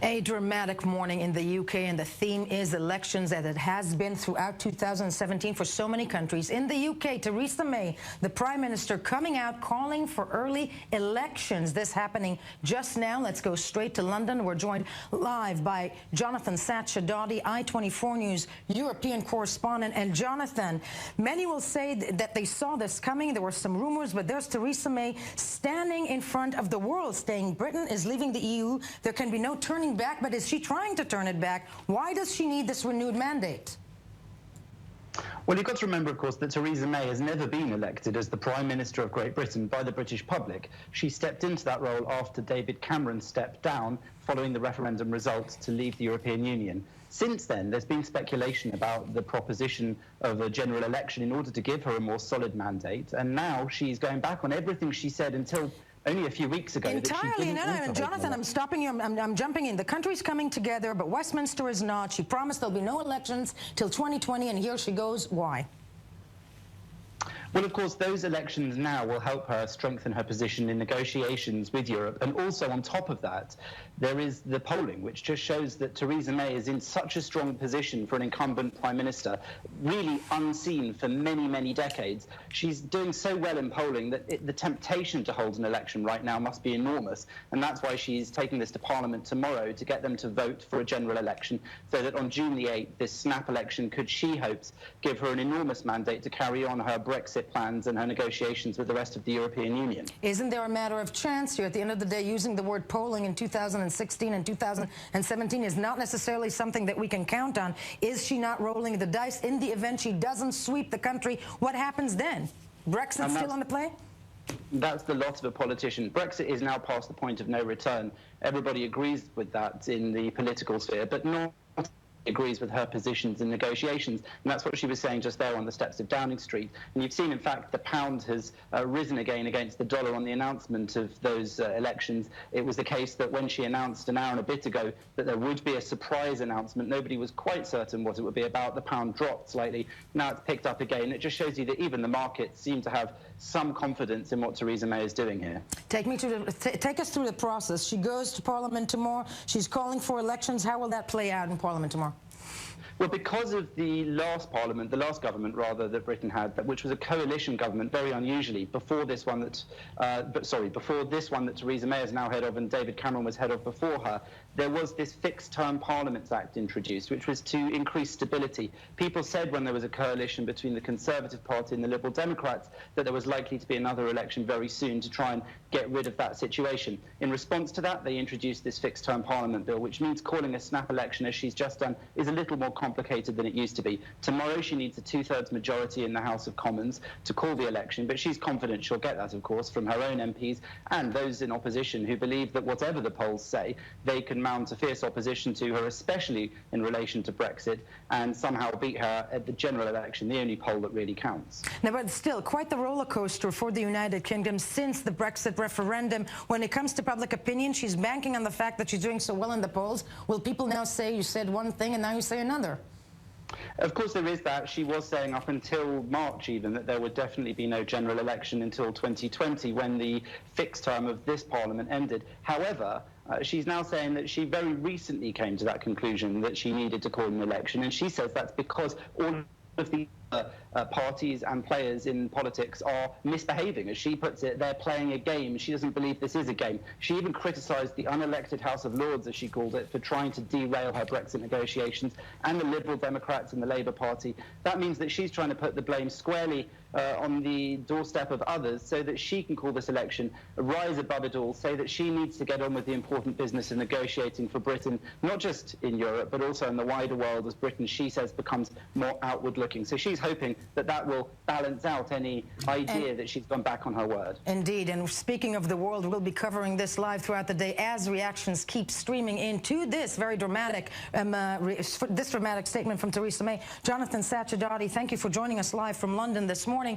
A dramatic morning in the UK, and the theme is elections, as it has been throughout 2017 for so many countries. In the UK, Theresa May, the Prime Minister, coming out calling for early elections. This happening just now. Let's go straight to London. We're joined live by Jonathan Sacerdoti, I24 News European correspondent. And Jonathan, many will say that they saw this coming. There were some rumors, but there's Theresa May standing in front of the world, saying Britain is leaving the EU. There can be no turning back, but is she trying to turn it back? Why does she need this renewed mandate? Well, you've got to remember, of course, that Theresa May has never been elected as the Prime Minister of Great Britain by the British public. She stepped into that role after David Cameron stepped down following the referendum result to leave the European Union. Since then, there's been speculation about the proposition of a general election in order to give her a more solid mandate, and now she's going back on everything she said until only a few weeks ago. Entirely. No, Jonathan, I'm stopping you. I'm jumping in. The country's coming together, but Westminster is not. She promised there'll be no elections till 2020, and here she goes. Why? Well, of course, those elections now will help her strengthen her position in negotiations with Europe. And also, on top of that, there is the polling, which just shows that Theresa May is in such a strong position for an incumbent Prime Minister, really unseen for many, many decades. She's doing so well in polling that the temptation to hold an election right now must be enormous. And that's why she's taking this to Parliament tomorrow to get them to vote for a general election, so that on June the 8th, this snap election could, she hopes, give her an enormous mandate to carry on her Brexit plans and her negotiations with the rest of the European Union. Isn't there a matter of chance here? At the end of the day, using the word polling in 2016 and 2017 is not necessarily something that we can count on. Is she not rolling the dice in the event she doesn't sweep the country? What happens then? Brexit still on the play? That's the lot of a politician. Brexit is now past the point of no return. Everybody agrees with that in the political sphere, but not agrees with her positions in negotiations, and that's what she was saying just there on the steps of Downing Street. And you've seen, in fact, the pound has risen again against the dollar on the announcement of those elections. It was the case that when she announced an hour and a bit ago that there would be a surprise announcement, nobody was quite certain what it would be about. The pound dropped slightly. Now it's picked up again. It just shows you that even the markets seem to have some confidence in what Theresa May is doing here. Take us through the process. She goes to Parliament tomorrow. She's calling for elections. How will that play out in Parliament tomorrow? Well, because of the last parliament, the last government, rather, that Britain had, which was a coalition government, very unusually, before this one that Theresa May is now head of and David Cameron was head of before her, there was this Fixed-Term Parliaments Act introduced, which was to increase stability. People said when there was a coalition between the Conservative Party and the Liberal Democrats that there was likely to be another election very soon to try and get rid of that situation. In response to that, they introduced this Fixed-Term Parliament Bill, which means calling a snap election, as she's just done, is a little more complicated than it used to be. Tomorrow she needs a two-thirds majority in the House of Commons to call the election, but she's confident she'll get that, of course, from her own MPs and those in opposition who believe that whatever the polls say, they can mount a fierce opposition to her, especially in relation to Brexit, and somehow beat her at the general election, the only poll that really counts. Now, but still, quite the roller coaster for the United Kingdom since the Brexit referendum. When it comes to public opinion, she's banking on the fact that she's doing so well in the polls. Will people now say you said one thing and now you say another? Of course there is that. She was saying up until March even that there would definitely be no general election until 2020 when the fixed term of this parliament ended. However, she's now saying that she very recently came to that conclusion that she needed to call an election, and she says that's because all of the parties and players in politics are misbehaving. As she puts it, they're playing a game. She doesn't believe this is a game. She even criticised the unelected House of Lords, as she called it, for trying to derail her Brexit negotiations, and the Liberal Democrats and the Labour Party. That means that she's trying to put the blame squarely on the doorstep of others so that she can call this election, rise above it all, say that she needs to get on with the important business of negotiating for Britain, not just in Europe, but also in the wider world as Britain, she says, becomes more outward-looking. So she's hoping that that will balance out any idea that she's gone back on her word. Indeed, and speaking of the world, we'll be covering this live throughout the day as reactions keep streaming into this very dramatic, this dramatic statement from Theresa May. Jonathan Sacerdoti, thank you for joining us live from London this morning.